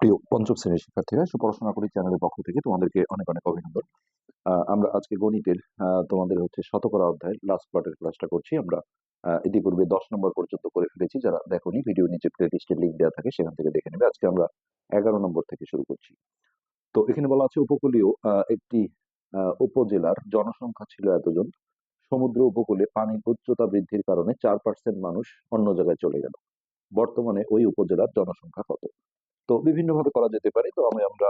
প্রিয় পঞ্চম শ্রেণীর শিক্ষার্থীরা, পড়াশোনা করি চ্যানেলের পক্ষ থেকে তোমাদেরকে অনেক অনেক অভিনন্দন। আমরা আজকে গণিতের তোমাদের হচ্ছে শতকরা অধ্যায়ের লাস্ট পার্টের ক্লাসটা করছি। আমরা ইতিপূর্বে 10 নম্বর পর্যন্ত করে ফেলেছি। যারা দেখোনি, ভিডিও নিচে প্লেলিস্টের লিঙ্ক দেওয়া থাকে, সেখান থেকে দেখে নেবে। আজকে আমরা 11 নম্বর থেকে শুরু করছি। তো এখানে বলা আছে উপকূলীয় একটি উপজেলার জনসংখ্যা ছিল এতজন। সমুদ্র উপকূলে পানির উচ্চতা বৃদ্ধির কারণে 4% মানুষ অন্য জায়গায় চলে গেল। বর্তমানে ওই উপজেলার জনসংখ্যা কত? তো বিভিন্ন ভাবে করা যেতে পারে। তো আমরা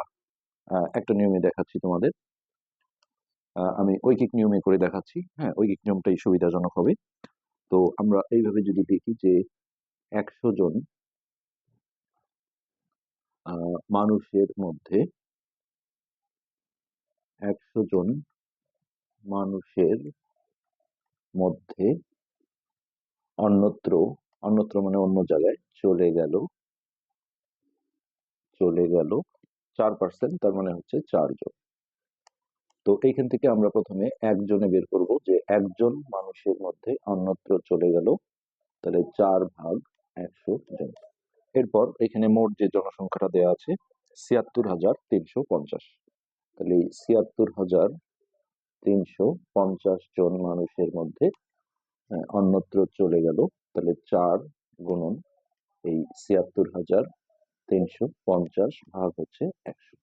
একটা নিয়মে দেখাচ্ছি তোমাদের। আমি ঐকিক নিয়মে করে দেখাচ্ছি। হ্যাঁ, ঐকিক নিয়মটাই সুবিধাজনক হবে। তো আমরা এইভাবে যদি দেখি যে 100 জন মানুষের মধ্যে 100 জন মানুষের মধ্যে অন্যত্র অন্যত্র মানে অন্য জায়গায় চলে গেল 4%, তার মানে হচ্ছে 4 জন। তো এইখান থেকে আমরা প্রথমে একজনে বের করব যে একজন মানুষের মধ্যে অন্যত্র চলে গেল, তাহলে 4/100 জন। এরপর এখানে মোট যে জনসংখ্যাটা দেওয়া আছে 76,350। তাহলে এই 76,350 জন মানুষের মধ্যে অন্যত্র চলে গেল, তাহলে 4 গুণন এই 76,350 ভাগ হচ্ছে 100।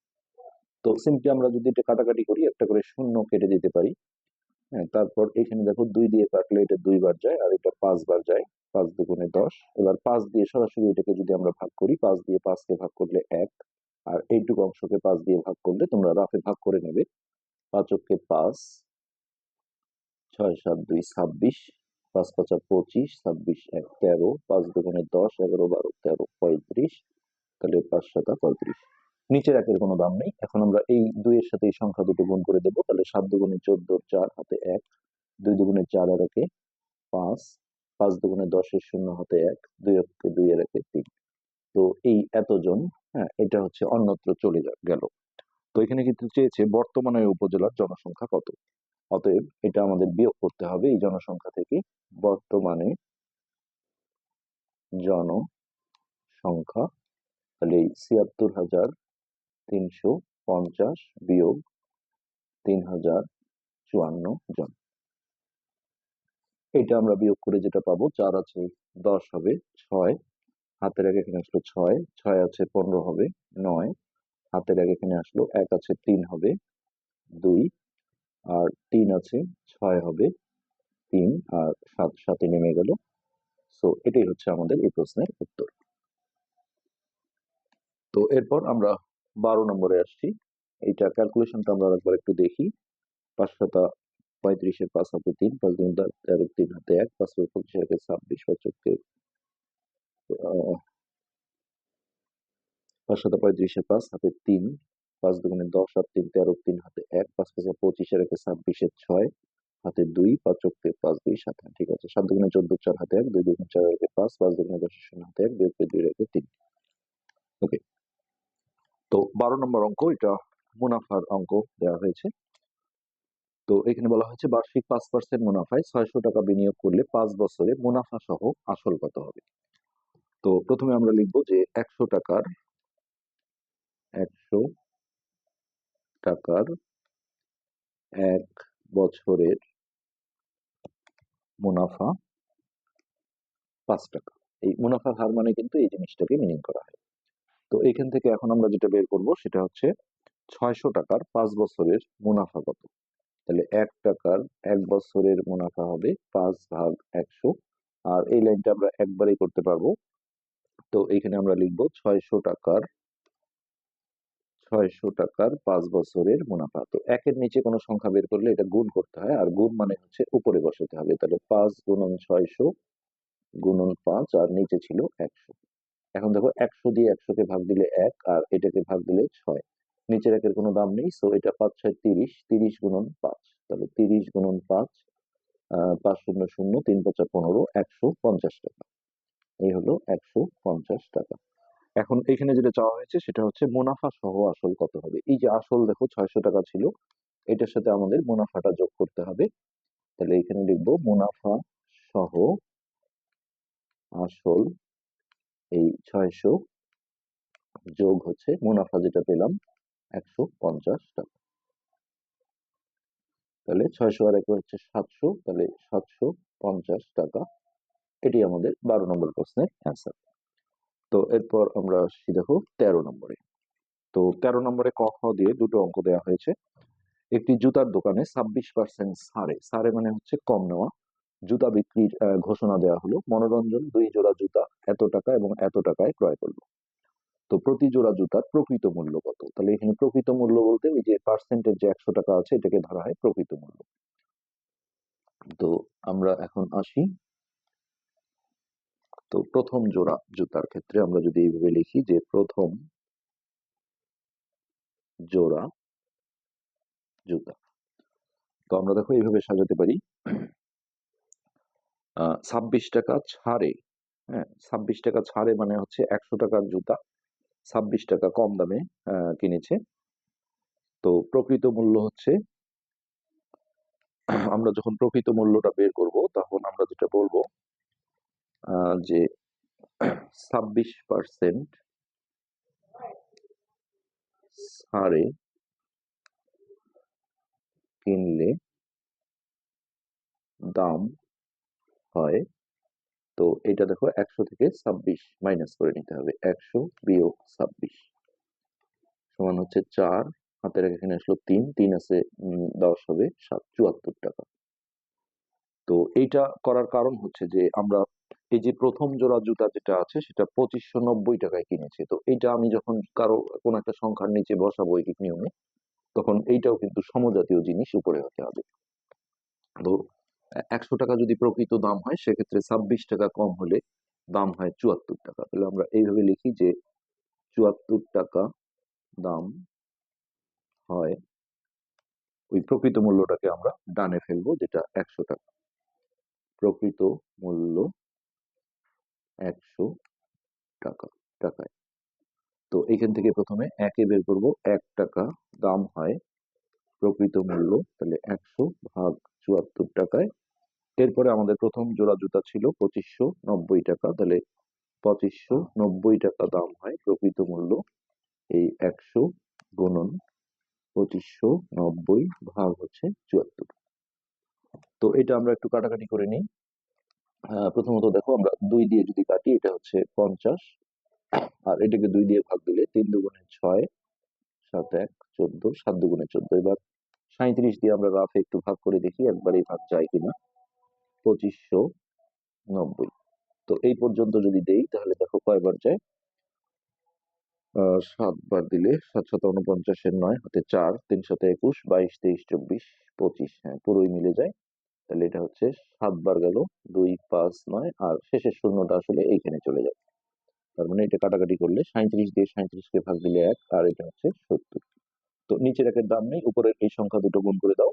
তো সিম্পলি আমরা যদি এটা কাটাকাটি করি, একটা করে শূন্য কেটে দিতে পারি। হ্যাঁ, তারপর এখানে দেখো 2 দিয়ে কাটলে এটা 2 বার যায়, আর এটা 5 বার যায়। 5 দুগুণে 10। এবার 5 দিয়ে সরাসরি এটাকে যদি আমরা ভাগ করি, 5 দিয়ে 5কে ভাগ করলে 1, আর এইটুকু অংশকে 5 দিয়ে ভাগ করলে তোমরা রাফে ভাগ করে নেবে। 5 × 5 6 7 2 26, 5 5 25, 26 1 13, 5 দুগুণে 10, 11 12 13 35, তাহলে 5 7 35। নিচের একের কোনো দাম নেই। এখন আমরা এই 2 এর সাথে এই সংখ্যা দুটো গুণ করে দেবো, তাহলে 7 দুগুণে 14, 4 হাতে 1, 2 দুগুণে 4 আর একে 5, 5 দুগুণে 10 এর শূন্য হাতে 1, 2 একে 2 এর একে 3। তো এই এতজন, হ্যাঁ, এটা হচ্ছে অন্যত্র চলে গেল। তো এখানে কিন্তু চেয়েছে বর্তমানে উপজেলার জনসংখ্যা কত। অতএব এটা আমাদের বিয়োগ করতে হবে এই জনসংখ্যা থেকে বর্তমানে জনসংখ্যা। তাহলে এই 76,350 বিয়োগ 3,054 জন। এটা আমরা বিয়োগ করে যেটা পাবো, 4 আছে 10 হবে 6, হাতের আগে এখানে আসলো 6, 6 আছে 15 হবে 9, হাতের আগে এখানে আসলো 1 আছে 3 হবে 2, আর 3 আছে 6 হবে 3, আর 7 7 নেমে গেল। সো এটাই হচ্ছে আমাদের এই প্রশ্নের উত্তর। তো এরপর আমরা 12 নম্বরে আসছি। এইটা ক্যালকুলেশনটা আমরা একবার একটু দেখি। 5 7 35 5 হাতে 3, 5 2 13, 3 হাতে 1, 5 25 1 26, 5 5 7 35 5 হাতে 3, 5 দুগুণে 10 আর 3 13, 3 হাতে 1, 5 5 25 এর 26 6 হাতে 2, 5 চোখে 5 2 7। ঠিক আছে, 7 দুগুণে 14, 4 হাতে 1, 2 দুগুণে 4 5, 5 দুগুণে 10 শূন্য হাতে 1, 2 2 3। ওকে, তো 12 নম্বর অঙ্ক, এটা মুনাফার অঙ্ক দেওয়া হয়েছে। তো এখানে বলা হয়েছে বার্ষিক 5% মুনাফায় 600 টাকা বিনিয়োগ করলে 5 বছরে মুনাফা সহ আসল কত হবে। তো প্রথমে আমরা লিখবো যে 100 টাকার 1 বছরের মুনাফা 5 টাকা। এই মুনাফার হার মানে কিন্তু এই জিনিসটাকে মিনিং করা হয়। তো এখান থেকে এখন আমরা যেটা বের করব সেটা হচ্ছে 600 টাকার 5 বছরের মুনাফা কত। তাহলে 1 টাকার 1 বছরের মুনাফা হবে 5/100, আর এই লাইনটা আমরা একবারই করতে পারবো। তো এখানে আমরা লিখবো 600 টাকার 5 বছরের মুনাফা। তো একের নিচে কোনো সংখ্যা বের করলে এটা গুণ করতে হয়, আর গুণ মানে হচ্ছে উপরে বসাতে হবে। তাহলে 5 গুণন 600 গুণন 5, আর নিচে ছিল 100। এখন দেখো 100 দিয়ে 100কে ভাগ দিলে 1, আর এটাকে ভাগ দিলে 6। নিচের একের কোনো দাম নেই, সো এটা 5 6 30, 30 গুণন 5, তাহলে 30 গুণন 5, 5 0 0, 3 5 15, 150 টাকা। এই হলো 150 টাকা। এখন এখানে যেটা চাওয়া হয়েছে সেটা হচ্ছে মুনাফা সহ আসল কত হবে। এই যে আসল দেখো 600 টাকা ছিল, এটার সাথে আমাদের মুনাফাটা যোগ করতে হবে। তাহলে এখানে লিখবো মুনাফা সহ আসল। এই 600 যোগ হচ্ছে মুনাফা যেটা পেলাম 150 টাকা। তাহলে 600 আর 1 হচ্ছে 700, তাহলে 750 টাকা। এটি আমাদের 12 নম্বর প্রশ্নের অ্যান্সার। তো এরপর আমরা আসছি দেখো 13 নম্বরে। তো 13 নম্বরে ক খ দিয়ে দুটো অঙ্ক দেওয়া হয়েছে। একটি জুতার দোকানে 26% ছাড়ে, ছাড়ে মানে হচ্ছে কম নেওয়া, জুতা বিক্রির ঘোষণা দেওয়া হলো। মনোরঞ্জন 2 জোড়া জুতা এত টাকা এবং এত টাকায় ক্রয় করলো। তো প্রতি জোড়া জুতার প্রকৃত মূল্য কত? তাহলে এখানে প্রকৃত মূল্য বলতে ওই যে পার্সেন্টের যে 100 টাকা আছে এটাকে ধরা হয় প্রকৃত মূল্য। তো আমরা এখন আসি। তো প্রথম জোড়া জুতার ক্ষেত্রে আমরা যদি এইভাবে লিখি যে প্রথম জোড়া জুতা, তো আমরা দেখো এইভাবে সাজাতে পারি। 26 টাকা ছাড়ে, হ্যাঁ 26 টাকা ছাড়ে মানে হচ্ছে 100 টাকার জুতা 26 টাকা কম দামে কিনেছে। তো প্রকৃত মূল্য হচ্ছে, আমরা যখন প্রকৃত মূল্যটা বের করব তখন আমরা যেটা বলবো যে 26% ছাড়ে কিনলে দাম হয়। তো এটা দেখো 100 থেকে 26 মাইনাস করে নিতে হবে, 100 বিয়োগ 26 সমান হচ্ছে 4, হাতের এখানে আসলো 3, 3 আছে 10 হবে 74 টাকা। তো এইটা করার কারণ হচ্ছে যে আমরা এই যে প্রথম জোড়া জুতা যেটা আছে সেটা 2590 টাকায় কিনেছে। তো এইটা আমি যখন কারো কোন একটা সংখ্যার নিচে বসাবো ঐকিক নিয়মে, তখন এইটাও কিন্তু সমজাতীয় জিনিস উপরে হতে হবে। তো 100 টাকা যদি প্রকৃত দাম হয় সেক্ষেত্রে 26 টাকা কম হলে দাম হয় 74 টাকা। তাহলে আমরা এইভাবে লিখি যে 74 টাকা দাম হয়, ওই প্রকৃত মূল্যটাকে আমরা ডানে ফেলবো যেটা 100 টাকা। প্রকৃত মূল্য 100 টাকা টাকায়। তো এখান থেকে প্রথমে একে বের করব, 1 টাকা দাম হয় প্রকৃত মূল্য, তাহলে 100 ভাগ 74 টাকায়। এরপরে আমাদের প্রথম জোড়া জুতা ছিল 2590 টাকা, তাহলে 2590 টাকা দাম হয় প্রকৃত মূল্য। এই 100 গুণন 2590 ভাগ হচ্ছে 74। তো এটা আমরা একটু কাটাকাটি করে নিই। প্রথমত দেখো আমরা 2 দিয়ে যদি কাটি এটা হচ্ছে 50, আর এটাকে 2 দিয়ে ভাগ দিলে 3 দুগুণে 6, 7 1 14, 7 দুগুণে 14। এবার 37 দিয়ে আমরা রাফে একটু ভাগ করে দেখি একবারই ভাগ যায় কিনা। 2590, তো এই পর্যন্ত যদি দেই তাহলে দেখো কয়বার যায়, 7 বার দিলে 7 7 49 এর 9 হাতে 4, 3 7 21, 22 23 24 25, হ্যাঁ পুরোই মিলে যায়। তাহলে এটা হচ্ছে 7 বার গেল, 2 5 9, আর শেষের শূন্যটা আসলে এইখানে চলে যাবে। তার মানে এটা কাটাকাটি করলে 37 দিয়ে 37 কে ভাগ দিলে 1, আর এটা হচ্ছে 70। তো নিচের একের দাম নেই, উপরের এই সংখ্যা দুটো গুণ করে দাও,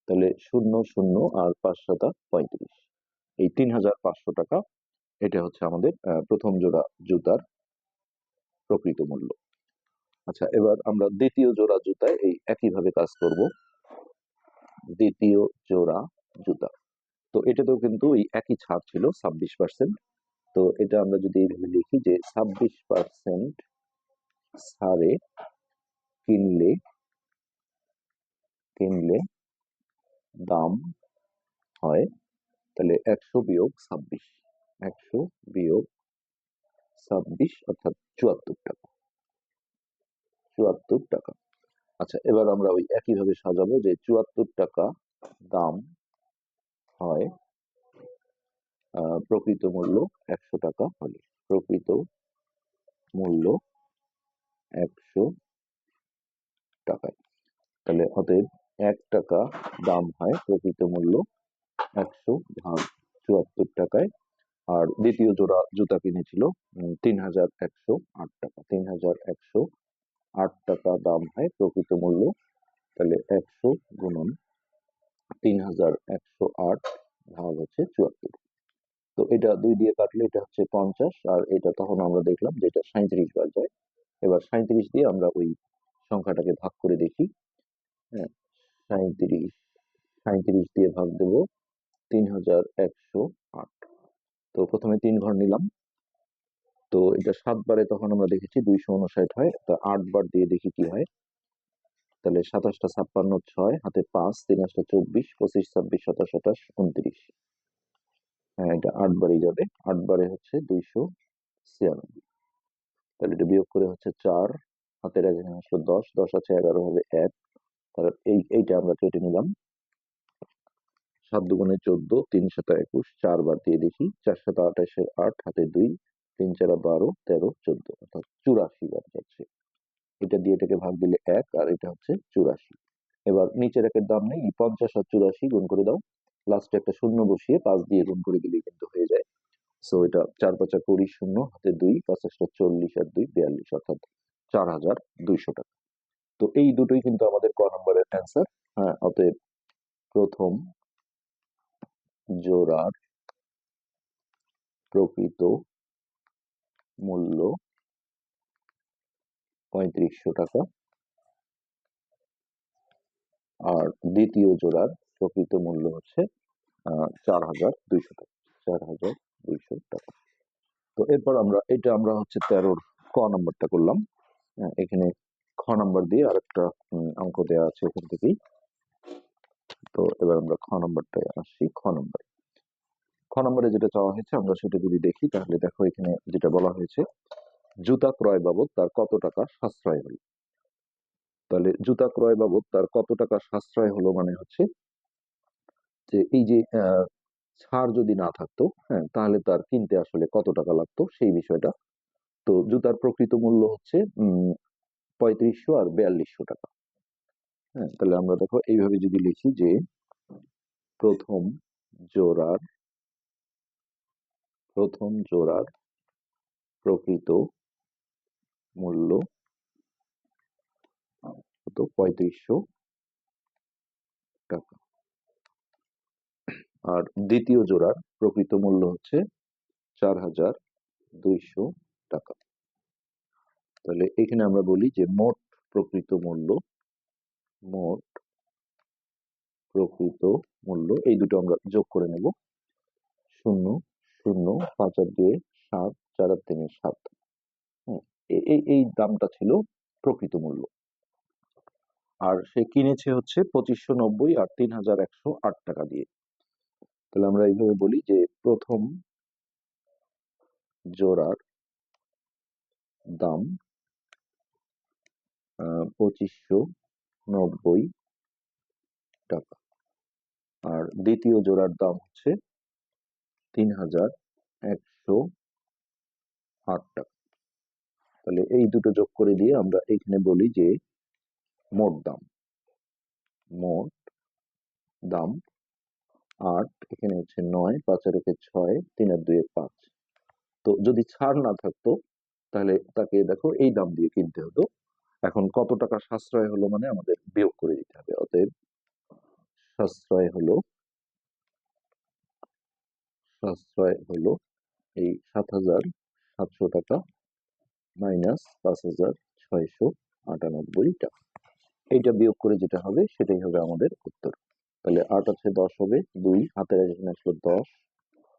তাহলে 0 0 আর 5 7 35, এই 3500 টাকা। এটা হচ্ছে আমাদের প্রথম জোড়া জুতার প্রকৃত মূল্য। আচ্ছা, এবার আমরা দ্বিতীয় জোড়া জুতায় এই একইভাবে কাজ করব। দ্বিতীয় জোড়া জুতা, তো এটাতেও কিন্তু এই একই ছাড় ছিল 26%। তো এটা আমরা যদি এইভাবে লিখি যে 26% ছাড়ে কিনলে কিনলে দাম হয়, তাহলে 100 বিয়োগ 26, 100 বিয়োগ 26 অর্থাৎ 74 টাকা। 74 টাকা। আচ্ছা, এবার আমরা ওই একইভাবে সাজাবো যে 74 টাকা দাম হয় প্রকৃত মূল্য 100 টাকা হলে। প্রকৃত মূল্য 100 টাকায়। তাহলে অতএব 1 টাকা দাম হয় প্রকৃত মূল্য 100 ভাগ 74 টাকায়। আর দ্বিতীয় জোড়া জুতা কিনেছিল 3108 টাকা, 3108 টাকা দাম হয় প্রকৃত মূল্য। তাহলে 100 গুণন 3108 ভাগ হচ্ছে 74। তো এটা 2 দিয়ে কাটলে এটা হচ্ছে 50, আর এটা তখন আমরা দেখলাম যে এটা 37 বার যায়। এবার 37 দিয়ে আমরা ওই সংখ্যাটাকে ভাগ করে দেখি। হ্যাঁ, 37 37 দিয়ে ভাগ দেব 3108। তো প্রথমে 3 ঘর নিলাম, তো এটা 7 বারে তখন আমরা দেখেছি 259 হয়, তা 8 বার দিয়ে দেখি কি হয়। তাহলে 27টা 56 6 হাতে 5 3 8 24 25 26 27 28 29। হ্যাঁ, এটা 8 বারই যাবে। 8 বারে হচ্ছে 296। তাহলে এটা বিয়োগ করে হচ্ছে 4, হাতের এখানে আসলো 10, 10 আছে 11 হবে 1। তাহলে এইটা আমরা কেটে নিলাম। 7 দুগুণে 14, 3 7 21, 4 বার দিয়ে দেখি। 4 7 28 8, হাতে 2, 3 4 12, 13 14, অর্থাৎ 84 বার যাচ্ছে। এটা দিয়ে এটাকে ভাগ দিলে 1, আর এটা হচ্ছে 84। এবার নিচের একের দাম নেই, 50 আর 84 গুণ করে দাও। লাস্টে একটা শূন্য বসিয়ে 5 দিয়ে গুণ করে দিলেই কিন্তু হয়ে যায়। সো এটা 4 5 20, শূন্য হাতে 2, 5 40 আর 2 42, অর্থাৎ 4200 টাকা। তো এই দুটোই কিন্তু আমাদের ক নম্বরের অ্যান্সার। হ্যাঁ, অতএব প্রথম জোড়ার প্রকৃত মূল্য 3500 টাকা, আর দ্বিতীয় জোড়ার প্রকৃত মূল্য হচ্ছে 4200 টাকা। 4200 টাকা। তো এরপর আমরা হচ্ছে 13-র ক নম্বরটা করলাম। হ্যাঁ, এখানে খ নম্বর দিয়ে আরেকটা অঙ্ক দেওয়া আছে এখান থেকেই। তো এবার আমরা খ নম্বরটায় আসছি। খ নম্বরে যেটা চাওয়া হয়েছে আমরা সেটা যদি দেখি, তাহলে দেখো এখানে যেটা বলা হয়েছে, জুতা ক্রয় বাবদ তার কত টাকা সাশ্রয় হলো। তাহলে জুতা ক্রয় বাবদ তার কত টাকা সাশ্রয় হলো মানে হচ্ছে যে এই যে ছাড় যদি না থাকতো, হ্যাঁ, তাহলে তার কিনতে আসলে কত টাকা লাগতো সেই বিষয়টা। তো জুতার প্রকৃত মূল্য হচ্ছে 3500 আর 4200 টাকা। হ্যাঁ, তাহলে আমরা দেখো এইভাবে যদি লিখি যে প্রথম জোড়ার প্রকৃত মূল্য কত, 3500 টাকা, আর দ্বিতীয় জোড়ার প্রকৃত মূল্য হচ্ছে 4200 টাকা। তাহলে এখানে আমরা বলি যে মোট প্রকৃত মূল্য এই দুটো আমরা যোগ করে নেব। 0 0 5 আর 2 7, 4 আর 3 7। হ্যাঁ, এই দামটা ছিল প্রকৃত মূল্য। আর সে কিনেছে হচ্ছে 2590 আর 3108 টাকা দিয়ে। তাহলে আমরা এইভাবে বলি যে প্রথম জোড়ার দাম 2590 টাকা, আর দ্বিতীয় জোড়ার দাম হচ্ছে 3108 টাকা। তাহলে এই দুটো যোগ করে দিয়ে আমরা এখানে বলি যে মোট দাম 8, এখানে হচ্ছে 9, 5 আর 1 6, 3 আর 2 5। তো যদি ছাড় না থাকতো তাহলে তাকে দেখো এই দাম দিয়ে কিনতে হতো। এখন কত টাকা সাশ্রয় হলো মানে আমাদের বিয়োগ করে দিতে হবে। অতএব সাশ্রয় হলো এই 7700 টাকা মাইনাস 5698 টাকা। এইটা বিয়োগ করে যেটা হবে সেটাই হবে আমাদের উত্তর। তাহলে 8 আছে 10 হবে 2, হাতের এখানে আসলো 10,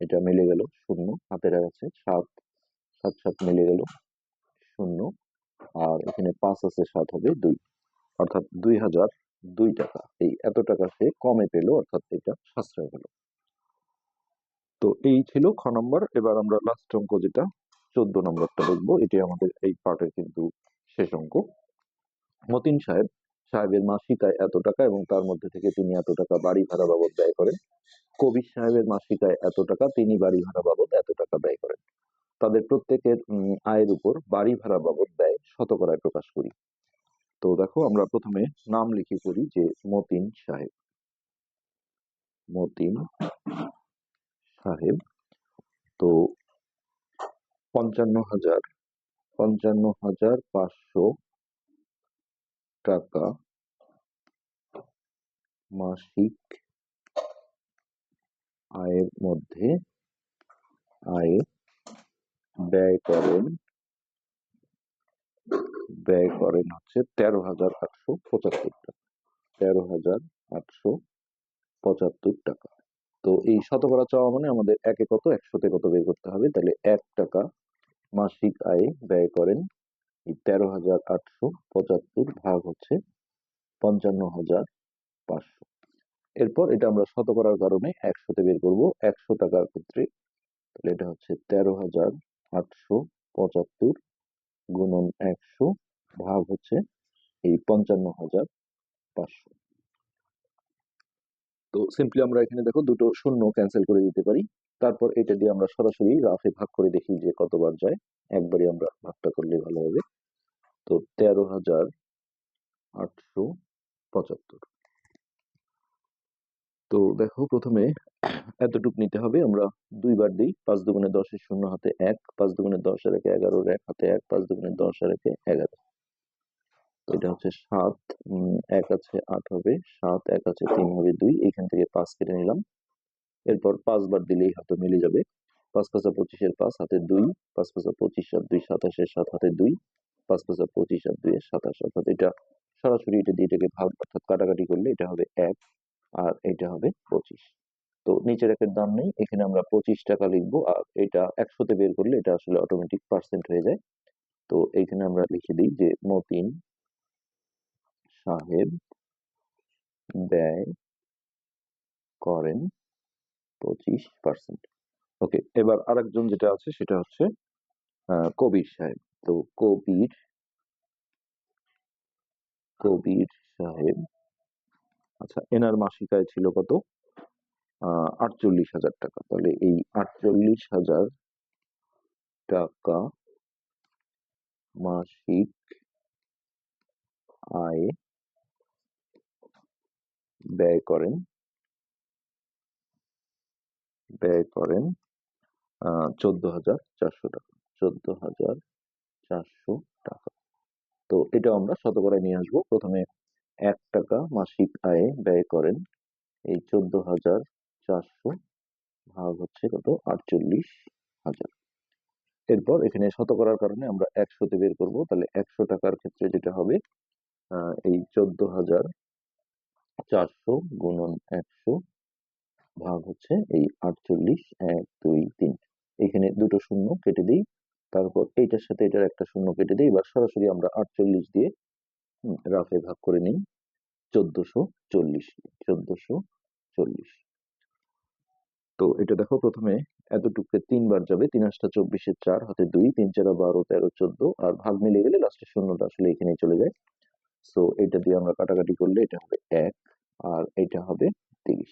এটা মিলে গেল 0, হাতের আছে 7, 7 7 মিলে গেল 0, আর এখানে 5 আছে 7 হবে 2, অর্থাৎ 2002 টাকা। এই এত টাকা সে কমে পেলো, অর্থাৎ এটা সাশ্রয় হলো। তো এই ছিল খ নম্বর। এবার আমরা লাস্ট অঙ্ক যেটা 14 নম্বরটা দেখবো। এটি আমাদের এই পার্টের কিন্তু শেষ অঙ্ক। মতিন সাহেবের মাসিক আয় এত টাকা এবং তার মধ্যে থেকে তিনি এত টাকা বাড়ি ভাড়া বাবদ ব্যয় করেন। কবির সাহেবের মাসিক আয় এত টাকা, তিনি বাড়ি ভাড়া বাবদ এত টাকা ব্যয় করেন। তাদের প্রত্যেকের আয়ের উপর বাড়ি ভাড়া বাবদ ব্যয় শতকরায় প্রকাশ করি। তো দেখো আমরা প্রথমে নাম লিখে করি যে মতিন সাহেব। তো 55,500 টাকা মাসিক আয়ের মধ্যে ব্যয় করেন হচ্ছে 13,875 টাকা। 13,875 টাকা। তো এই শতকরা চাওয়া মানে আমাদের একে কত, 100-তে কত বের করতে হবে। তাহলে 1 টাকা মাসিক আয়ে ব্যয় করেন এই 13,875 ভাগ হচ্ছে 55,500। এরপর এটা আমরা শতকরার কারণে 100-তে বের করব। 100 টাকার ক্ষেত্রে তাহলে এটা হচ্ছে 13,875 গুণন 100 ভাগ হচ্ছে এই 55,500। তো সিম্পলি আমরা এখানে দেখো দুটো শূন্য ক্যান্সেল করে দিতে পারি। তারপর এটা দিয়ে আমরা সরাসরি রাফে ভাগ করে দেখি যে কতবার যায়। একবারই আমরা ভাগটা করলে ভালো হবে। তো 13,875। তো দেখো প্রথমে এতটুক নিতে হবে, আমরা দুইবার দিই। 5 দুগুণে 10 এর শূন্য হাতে 1, 5 দুগুণে 10 আর 1 11, 1 হাতে 1, 5 দুগুণে 10 আর 1 11। তো এটা হচ্ছে 7, 1 আছে 8 হবে, 7 1 আছে 3 হবে 2, এখান থেকে 5 কেটে নিলাম। এরপর 5 বার দিলেই হাতে মিলে যাবে। 5 5 25 এর 5 হাতে 2, 5 5 25 আর 2 27 এর 7 হাতে 2, 5 5 25 আর 2 এর 27, অর্থাৎ এটা সরাসরি এটা দিয়ে এটাকে ভাগ অর্থাৎ কাটাকাটি করলে এটা হবে 1 আর এটা হবে 25। তো নিচের একের দাম নেই, এখানে আমরা 25 টাকা লিখবো, আর এটা 100-তে বের করলে এটা আসলে অটোমেটিক পার্সেন্ট হয়ে যায়। তো এইখানে আমরা লিখে দিই যে মতিন সাহেব ব্যয় করেন 25%। ওকে, এবার আরেকজন যেটা আছে সেটা হচ্ছে কবির সাহেব। তো কবির সাহেব, আচ্ছা এনার মাসিক আয় ছিল কত? 48,000 টাকা। তাহলে এই 48,000 টাকা মাসিক আয় ব্যয় করেন 14,400 টাকা। 14,400 টাকা। তো এটা আমরা শতকরায় নিয়ে আসবো। প্রথমে 1 টাকা মাসিক আয়ে ব্যয় করেন এই 14,400 ভাগ হচ্ছে কত? 48,000। এরপর এখানে শতকরার কারণে আমরা 100-তে বের করব। তাহলে 100 টাকার ক্ষেত্রে যেটা হবে এই 14,400 গুণন 100 ভাগ হচ্ছে এই 48, 1 2 3। এখানে দুটো শূন্য কেটে দিই, তারপর এইটার সাথে এটার একটা শূন্য কেটে দিই। এবার সরাসরি আমরা 48 দিয়ে রাফে ভাগ করে নিই 1440। 1440। তো এটা দেখো প্রথমে এতটুকুকে 3 বার যাবে, 3 8 24 4 হাতে 2, 3 4 12 13 14, আর ভাগ মিলে গেলে লাস্টে শূন্যটা আসলে এখানেই চলে যায়। সো এটা দিয়ে আমরা কাটাকাটি করলে এটা হবে 1 আর এটা হবে 30।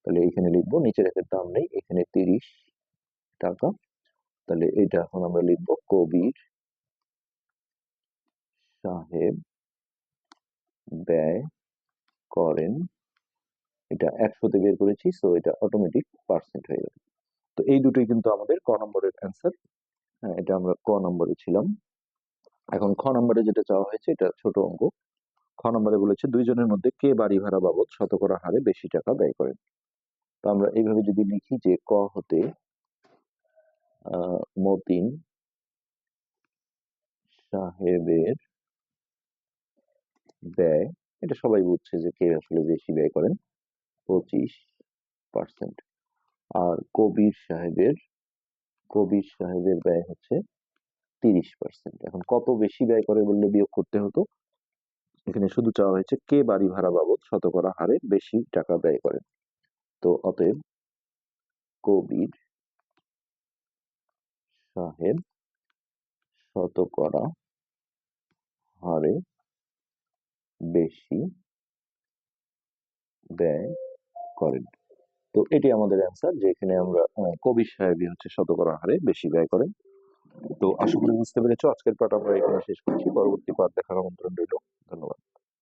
তাহলে এখানে লিখবো, নিচের একের দাম নেই, এখানে 30 টাকা। তাহলে এটা এখন আমরা লিখবো কবির সাহেব ব্যয় করেন, এটা 100-তে বের করেছি, সো এটা অটোমেটিক পার্সেন্ট হয়ে যাবে। তো এই দুটোই কিন্তু আমাদের ক নম্বরের অ্যান্সার। হ্যাঁ, এটা আমরা ক নম্বরে ছিলাম। এখন খ নম্বরে যেটা চাওয়া হয়েছে এটা ছোট অঙ্ক। খ নম্বরে বলেছে দুইজনের মধ্যে কে বাড়ি ভাড়া বাবদ শতকরা হারে বেশি টাকা ব্যয় করেন। তো আমরা এইভাবে যদি লিখি যে ক হতে মতিন সাহেবের ব্যয়, এটা সবাই বুঝছে যে কে আসলে বেশি ব্যয় করেন, 25%। আর কবির সাহেবের ব্যয় হচ্ছে 30%। এখন কত বেশি ব্যয় করে বললে বিয়োগ করতে হতো, এখানে শুধু চাওয়া হয়েছে কে বাড়ি ভাড়া বাবদ শতকরা হারে বেশি টাকা ব্যয় করেন। তো অতএব কবির সাহেব শতকরা হারে বেশি ব্যয় করেন। তো এটি আমাদের অ্যান্সার, যে এখানে আমরা কবির সাহেবই হচ্ছে শতকরা হারে বেশি ব্যয় করেন। তো আশা করি বুঝতে পেরেছো। আজকের পাঠ আমরা এখানে শেষ করছি, পরবর্তী পাঠ দেখার আমন্ত্রণ রইল। ধন্যবাদ।